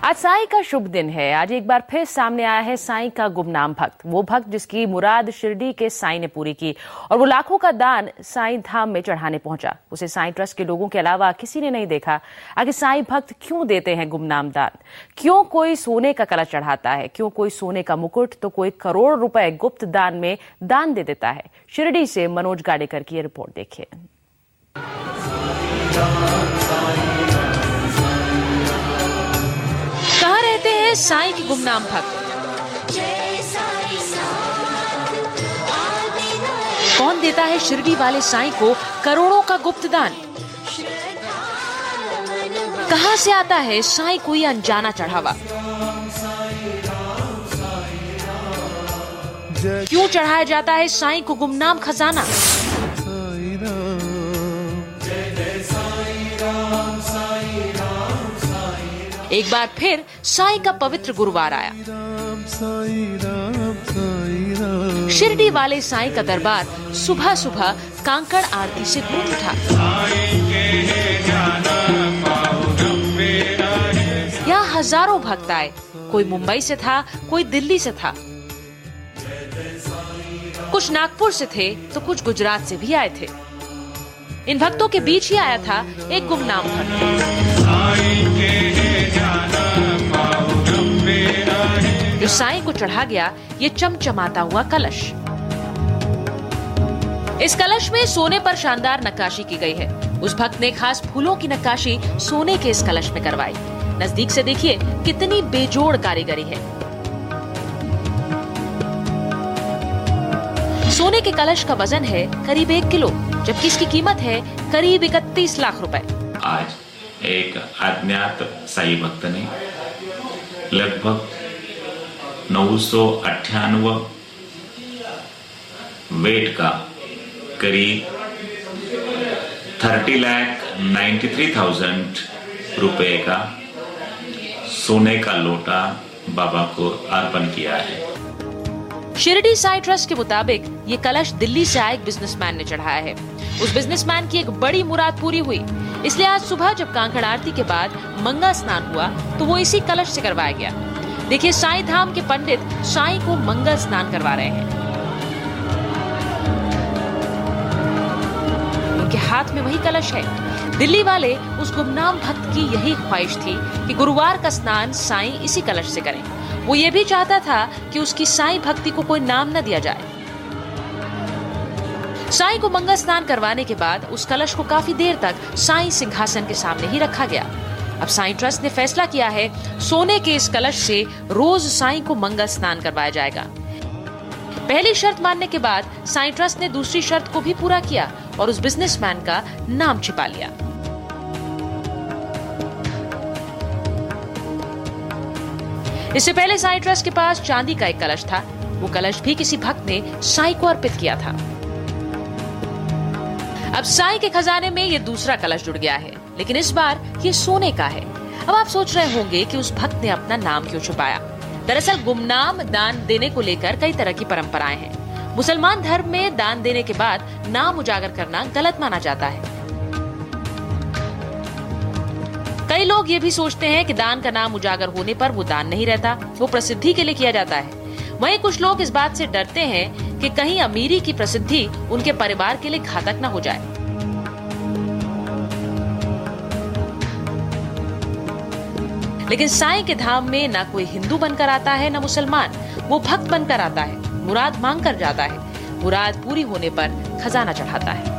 आज साईं का शुभ दिन है। आज एक बार फिर सामने आया है साईं का गुमनाम भक्त, वो भक्त जिसकी मुराद शिरडी के साईं ने पूरी की और वो लाखों का दान साईं धाम में चढ़ाने पहुंचा। उसे साईं ट्रस्ट के लोगों के अलावा किसी ने नहीं देखा। आखिर साईं भक्त क्यों देते हैं गुमनाम दान? क्यों कोई सोने का कलश चढ़ाता है? क्यों कोई सोने का मुकुट तो कोई करोड़ रुपए गुप्त दान में दान दे देता है? शिरडी से मनोज गाडेकर की रिपोर्ट देखिए। कहाँ रहते हैं साईं के गुमनाम भक्त? कौन देता है शिरडी वाले साईं को करोड़ों का गुप्त दान? कहाँ से आता है साईं को ये अनजाना चढ़ावा? क्यों चढ़ाया जाता है साईं को गुमनाम खजाना? एक बार फिर साईं का पवित्र गुरुवार आया। शिरडी वाले साईं का दरबार सुबह सुबह कांकड़ आरती से गूंज उठा। यहाँ हजारों भक्त आए। कोई मुंबई से था, कोई दिल्ली से था, कुछ नागपुर से थे तो कुछ गुजरात से भी आए थे। इन भक्तों के बीच ही आया था एक गुमनाम भक्त जो साईं को चढ़ा गया ये चमचमाता हुआ कलश। इस कलश में सोने पर शानदार नक्काशी की गई है। उस भक्त ने खास फूलों की नक्काशी सोने के इस कलश में करवाई। नजदीक से देखिए कितनी बेजोड़ कारीगरी है। सोने के कलश का वजन है करीब 1 किलो, जबकि इसकी कीमत है करीब 31 लाख रुपए। आज एक अज्ञात साईं भक्त ने लगभग 998 वेट का करीब 30,93,000 रुपए का सोने का लोटा बाबा को अर्पण किया है। शिरडी साईं ट्रस्ट के मुताबिक ये कलश दिल्ली से आए एक बिजनेसमैन ने चढ़ाया है। उस बिजनेसमैन की एक बड़ी मुराद पूरी हुई, इसलिए आज सुबह जब कांकड़ आरती के बाद मंगा स्नान हुआ तो वो इसी कलश से करवाया गया। देखिए साईं धाम के पंडित साईं को मंगल स्नान करवा रहे हैं। उनके हाथ में वही कलश है। दिल्ली वाले उस गुमनाम भक्त की यही ख्वाहिश थी कि गुरुवार का स्नान साईं इसी कलश से करें। वो ये भी चाहता था कि उसकी साईं भक्ति को कोई नाम न दिया जाए। साईं को मंगल स्नान करवाने के बाद उस कलश को काफी देर तक साईं सिंहासन के सामने ही रखा गया। अब साईं ट्रस्ट ने फैसला किया है सोने के इस कलश से रोज साईं को मंगल स्नान करवाया जाएगा। पहली शर्त मानने के बाद साईं ट्रस्ट ने दूसरी शर्त को भी पूरा किया और उस बिजनेसमैन का नाम छिपा लिया। इससे पहले साईं ट्रस्ट के पास चांदी का एक कलश था। वो कलश भी किसी भक्त ने साईं को अर्पित किया था। अब साईं के खजाने में ये दूसरा कलश जुड़ गया है, लेकिन इस बार ये सोने का है। अब आप सोच रहे होंगे कि उस भक्त ने अपना नाम क्यों छुपाया। दरअसल गुमनाम दान देने को लेकर कई तरह की परंपराएं हैं। मुसलमान धर्म में दान देने के बाद नाम उजागर करना गलत माना जाता है। कई लोग ये भी सोचते हैं कि दान का नाम उजागर होने पर वो दान नहीं रहता, वो प्रसिद्धि के लिए किया जाता है। वहीं कुछ लोग इस बात से डरते हैं कि कहीं अमीरी की प्रसिद्धि उनके परिवार के लिए घातक न हो जाए। लेकिन साईं के धाम में ना कोई हिंदू बनकर आता है ना मुसलमान, वो भक्त बनकर आता है, मुराद मांग कर जाता है। मुराद पूरी होने पर खजाना चढ़ाता है।